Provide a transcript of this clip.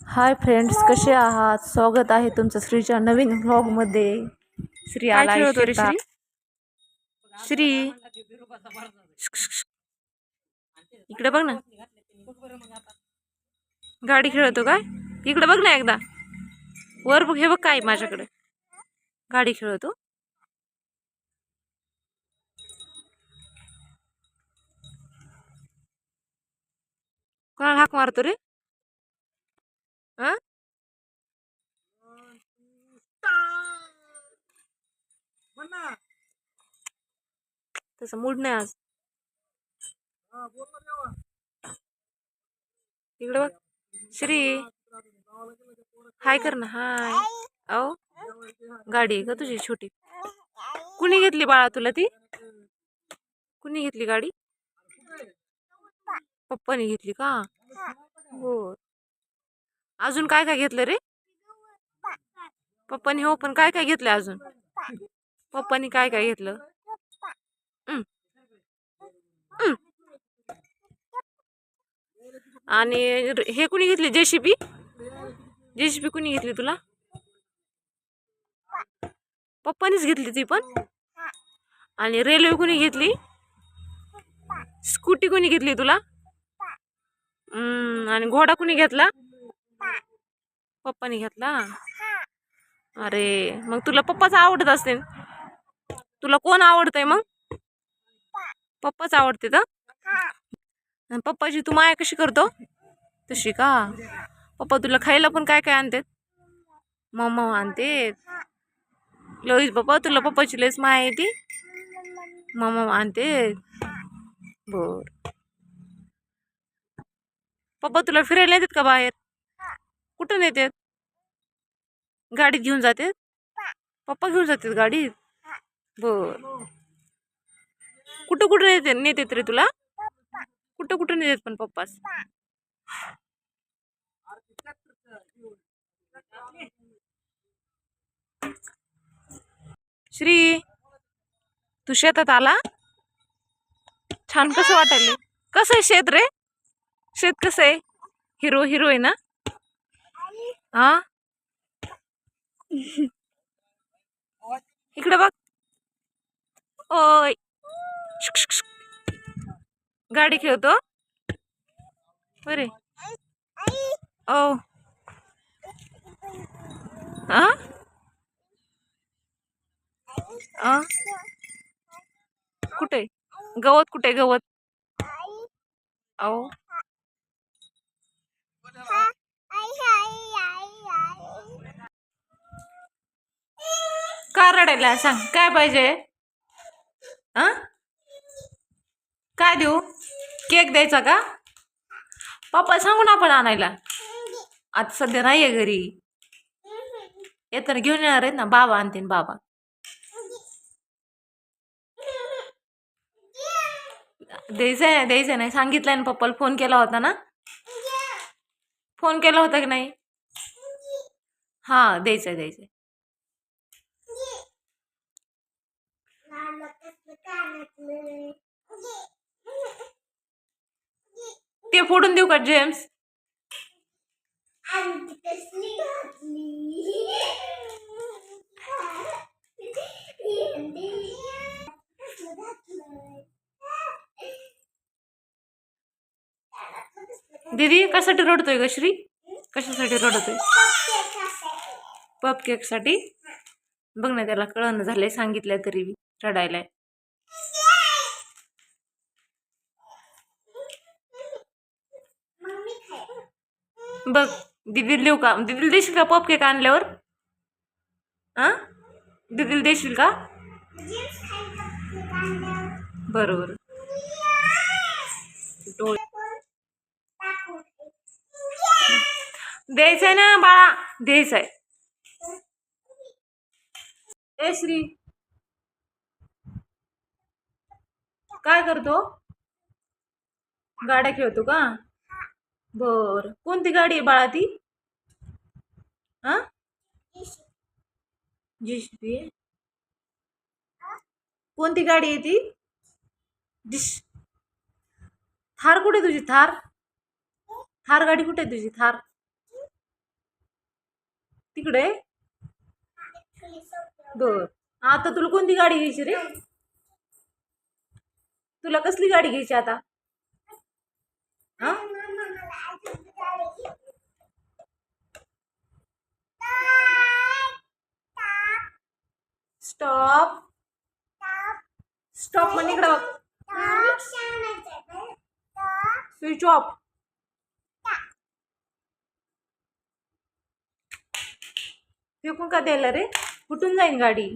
Hi friends, कसे आहात? स्वागत आहे तुमचं श्रीच्या नवीन व्लॉगमध्ये. श्री काय आला खेळतो रे शेतात. श्री? इकडे बघ ना, गाडी खेळतो काय? इकडे बघ ना एकदा, वर बघ, हे बघ काय माझ्याकडे, गाडी खेळतो. कोणाला हाक मारतो रे? हा, तसं मूड नाही आज. इकडे बघ श्री, हाय कर ना. हाय. आओ, गाडी आहे का तुझी छोटी? कुणी घेतली बाळा तुला ती? कुणी घेतली गाडी? पप्पानी घेतली का? हो. अजून काय काय घेतलं रे पप्पानी? हो, पण काय काय घेतलं अजून? पप्पानी काय काय घेतलं? हम्म, हम्म. आणि हे कुणी घेतली? जेसीबी? जेसीबी कुणी घेतली तुला? पप्पानीच घेतली ती पण. आणि रेल्वे कुणी घेतली? स्कूटी कुणी घेतली तुला? आणि घोडा कुणी घेतला? पप्पानी घेतला. अरे मग तुला पप्पाच आवडत असते. तुला कोण आवडतंय मग? पप्पाच आवडते तर. पप्पाची तू माया कशी करतो तशी का? पप्पा तुला खायला पण काय काय आणते? मम्मा आणते. लोईस पप्पा, तुला पप्पाची लयच माया येते. मम्मा आणते. बर. पप्पा तुला फिरायला येतात का बाहेर? कुठं नेतात? गाडीत घेऊन जाते? पप्पा घेऊन जातात गाडीत? बर. कुठं कुठं नेतात रे तुला? कुठं कुठं नेतात पण पप्पास? श्री, तू शेतात आला? छान. कसं वाटायले? कसं आहे शेत रे? शेत कसं आहे? हिरो हिरो आहे ना? हा, इकडे बघ. ओय, गाडी खेळतो बरे. ओ, हा, कुठे गवत? कुठे गवत? ओ, का रडायला? सांग काय पाहिजे? काय देऊ? केक द्यायचा का? पप्पा सांगू ना आपण आणायला. आता सध्या नाहीये घरी. येताना घेऊन येणार आहेत ना, बाबा आणतील. बाबा द्यायचंय द्यायचं नाही सांगितलंय ना, पप्पाला फोन केला होता ना. फोन केला होता की नाही? हा, द्यायचंय द्यायचंय. ते फोडून देऊ का जेम्स? दीदी कशासाठी रडतोय ग श्री? कशासाठी रडतोय? पप केक साठी. बघ ना, त्याला कळण झालंय, सांगितलंय तरी बी रडायलाय. बघ, दीदीला देऊ का? दीदीला देशील का पप केक आणल्यावर? दीदीला देशील का? बरोबर. द्यायचंय ना बाळा, द्यायचंय. ए श्री, काय करतो? गाड्या खेळतो का? बर. कोणती गाडी आहे बाळा ती? जेसीबी आहे. कोणती गाडी आहे ती? थार कुठे तुझी? थार थार गाडी कुठे तुझी? थार तिकडे. बर, आता तुला कोणती गाडी घ्यायची रे? तुला कसली गाडी घ्यायची आता? हा? स्टॉप. स्टॉप म्हणजे इकडं बघ. Switch off. फेकून का द्यायला रे? कुठून जाईन गाडी?